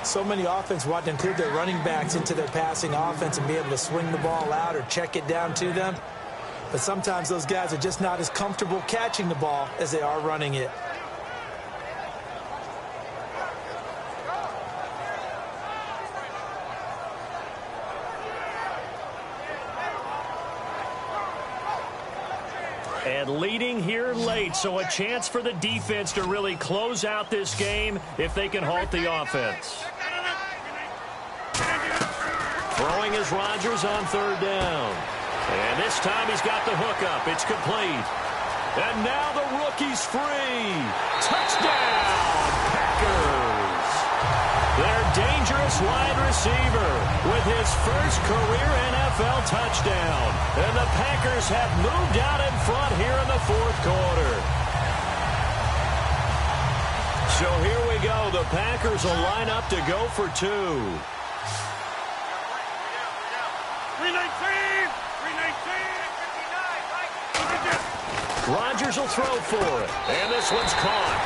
So many offense want to include their running backs into their passing offense and be able to swing the ball out or check it down to them. But sometimes those guys are just not as comfortable catching the ball as they are running it. And leading here late, so a chance for the defense to really close out this game if they can halt the offense. Throwing is Rodgers on third down. And this time he's got the hookup. It's complete. And now the rookie's free. Touchdown, Packers. Their dangerous wide receiver with his first career NFL touchdown. And the Packers have moved out in front here in the 4th quarter. So here we go. The Packers will line up to go for 2. 319! Rodgers will throw for it. And this one's caught.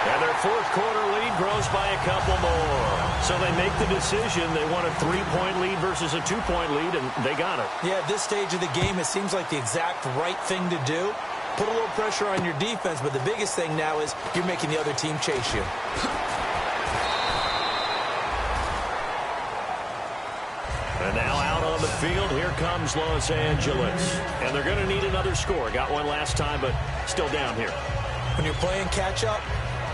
And their 4th quarter lead grows by a couple more. So they make the decision. They want a 3-point lead versus a 2-point lead, and they got it. Yeah, at this stage of the game, it seems like the exact right thing to do. Put a little pressure on your defense, but the biggest thing now is you're making the other team chase you. And now out on the field, here comes Los Angeles. And they're going to need another score. Got one last time, but still down here. When you're playing catch-up,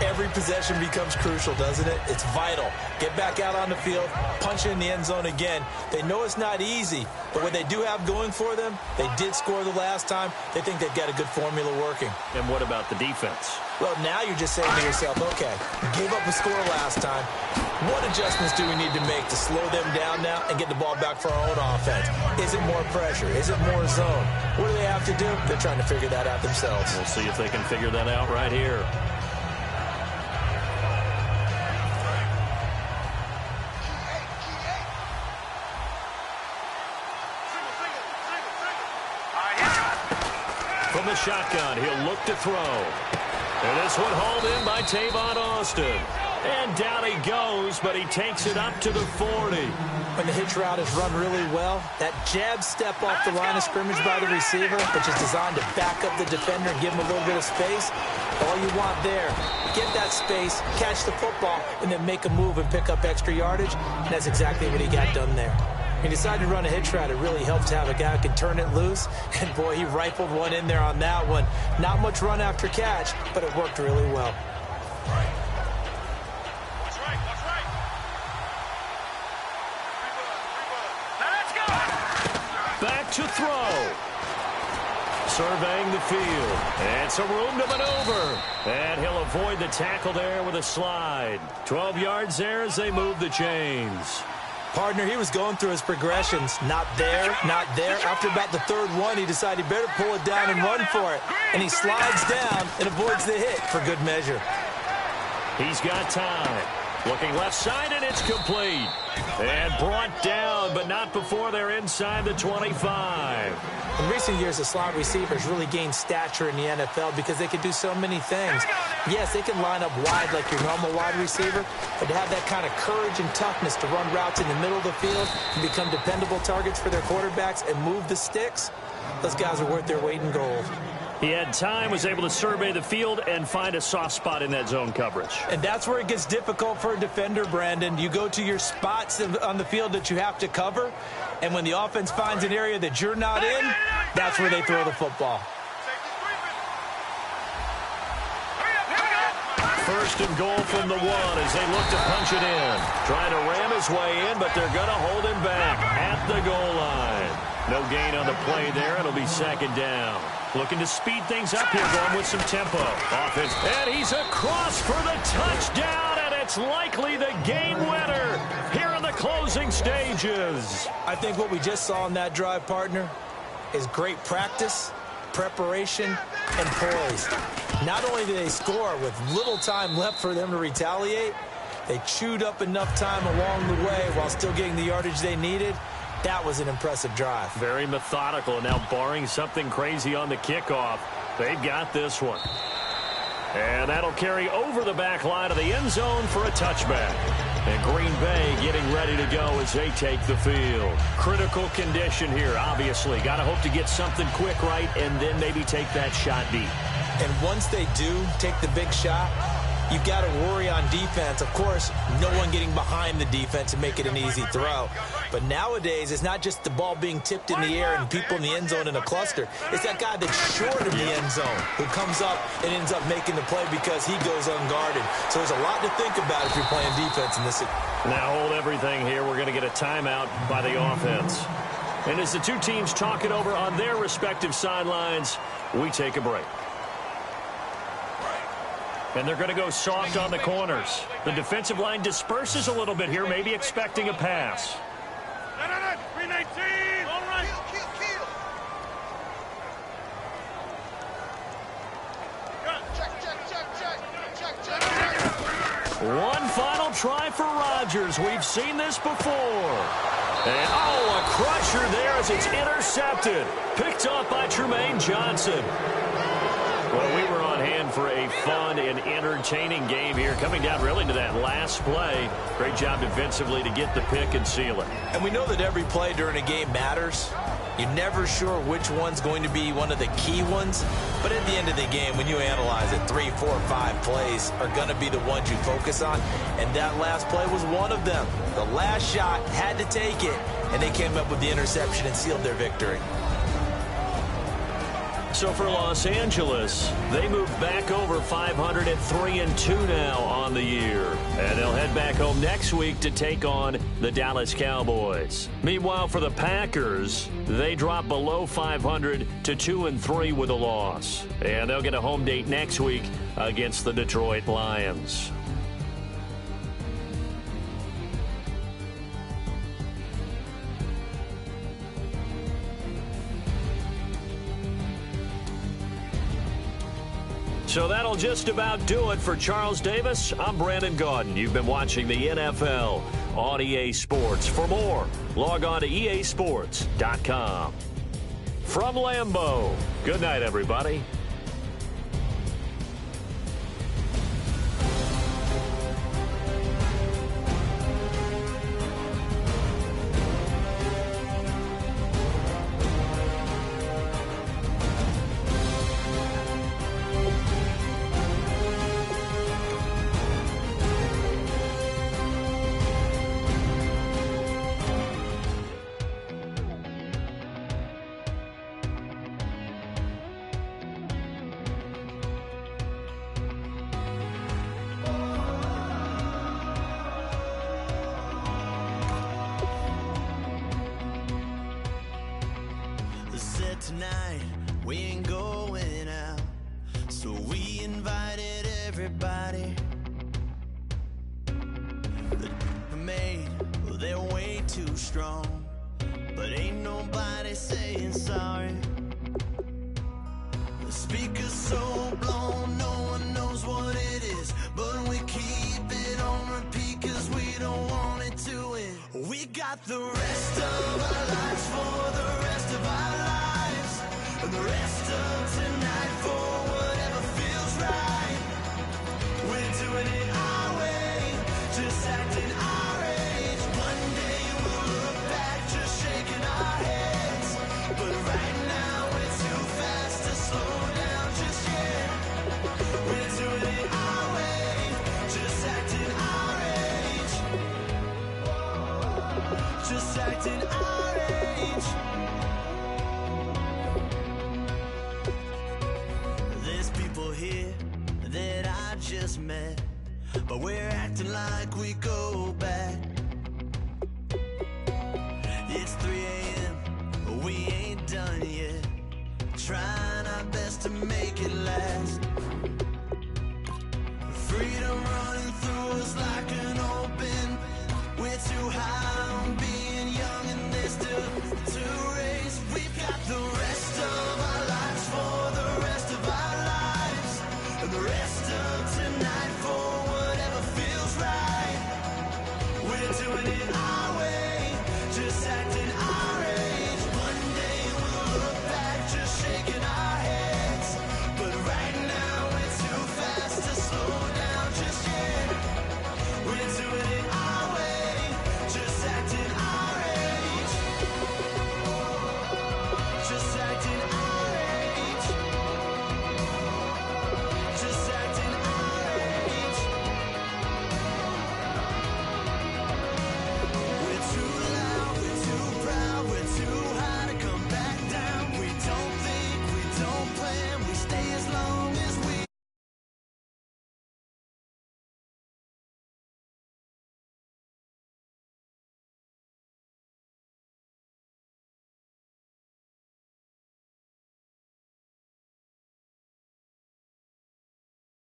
every possession becomes crucial, doesn't it? It's vital. Get back out on the field, punch it in the end zone again. They know it's not easy, but what they do have going for them, they did score the last time. They think they've got a good formula working. And what about the defense? Well, now you're just saying to yourself, okay, gave up a score last time. What adjustments do we need to make to slow them down now and get the ball back for our own offense? Is it more pressure? Is it more zone? What do they have have to do? They're trying to figure that out themselves. We'll see if they can figure that out right here. From the shotgun, he'll look to throw. And this one hauled in by Tavon Austin. And down he goes, but he takes it up to the 40. When the hitch route is run really well, that jab step off the line of scrimmage by the receiver, which is designed to back up the defender and give him a little bit of space, all you want there, get that space, catch the football, and then make a move and pick up extra yardage. And that's exactly what he got done there. He decided to run a hitch route. It really helps to have a guy who can turn it loose. And, boy, he rifled one in there on that one. Not much run after catch, but it worked really well. Back to throw. Surveying the field. And some room to maneuver. And he'll avoid the tackle there with a slide. 12 yards there as they move the chains. Partner, he was going through his progressions. Not there, not there. After about the third one, he decided he better pull it down and run for it. And he slides down and avoids the hit for good measure. He's got time. Looking left side, and it's complete. And brought down, but not before they're inside the 25. In recent years, the slot receivers really gained stature in the NFL because they can do so many things. Yes, they can line up wide like your normal wide receiver, but to have that kind of courage and toughness to run routes in the middle of the field and become dependable targets for their quarterbacks and move the sticks, those guys are worth their weight in gold. He had time, was able to survey the field and find a soft spot in that zone coverage. And that's where it gets difficult for a defender, Brandon. You go to your spots on the field that you have to cover, and when the offense finds an area that you're not in, that's where they throw the football. First and goal from the 1 as they look to punch it in. Trying to ram his way in, but they're going to hold him back at the goal line. No gain on the play there. It'll be second down. Looking to speed things up here, going with some tempo. Offense, and he's across for the touchdown, and it's likely the game winner here in the closing stages. I think what we just saw in that drive, partner, is great practice, preparation, and poise. Not only did they score with little time left for them to retaliate, they chewed up enough time along the way while still getting the yardage they needed. That was an impressive drive. Very methodical. Now, barring something crazy on the kickoff, they've got this one. And that'll carry over the back line of the end zone for a touchback. And Green Bay getting ready to go as they take the field. Critical condition here, obviously. Got to hope to get something quick right and then maybe take that shot deep. And once they do take the big shot, you've got to worry on defense. Of course, no one getting behind the defense and make it an easy throw. But nowadays, it's not just the ball being tipped in the air and people in the end zone in a cluster. It's that guy that's short of the end zone who comes up and ends up making the play because he goes unguarded. So there's a lot to think about if you're playing defense in this. Now hold everything here. We're going to get a timeout by the offense. And as the two teams talk it over on their respective sidelines, we take a break. And they're going to go soft on the corners. The defensive line disperses a little bit here, maybe expecting a pass. 319. All right. Kill. Check. One final try for Rodgers. We've seen this before. And, a crusher there as it's intercepted. Picked up by Trumaine Johnson. Well, we were on hand for a fun and entertaining game here, coming down really to that last play. Great job defensively to get the pick and seal it. And we know that every play during a game matters. You're never sure which one's going to be one of the key ones. But at the end of the game, when you analyze it, 3, 4, 5 plays are going to be the ones you focus on. And that last play was one of them. The last shot had to take it, and they came up with the interception and sealed their victory. So for Los Angeles, they move back over 500 at 3-2 now on the year. And they'll head back home next week to take on the Dallas Cowboys. Meanwhile, for the Packers, they drop below 500 to 2-3 with a loss. And they'll get a home date next week against the Detroit Lions. So that'll just about do it for Charles Davis. I'm Brandon Gaudin. You've been watching the NFL on EA Sports. For more, log on to easports.com. From Lambeau, good night, everybody. Tonight we ain't going out, so we invited everybody. The made, well, they're way too strong, but ain't nobody saying sorry. The speaker's so blown, no one knows what it is, but we keep it on repeat 'cause we don't want it to end. We got the rest of our lives for the rest of our lives. And the rest of tonight for whatever feels right. We're doing it our way, just acting our age. One day we'll look back just shaking our heads, but right now we're too fast to slow down just yet. We're doing it our way, just acting our age. Just acting our age. Here that I just met, but we're acting like we go back. It's 3 a.m., we ain't done yet, trying our best to make it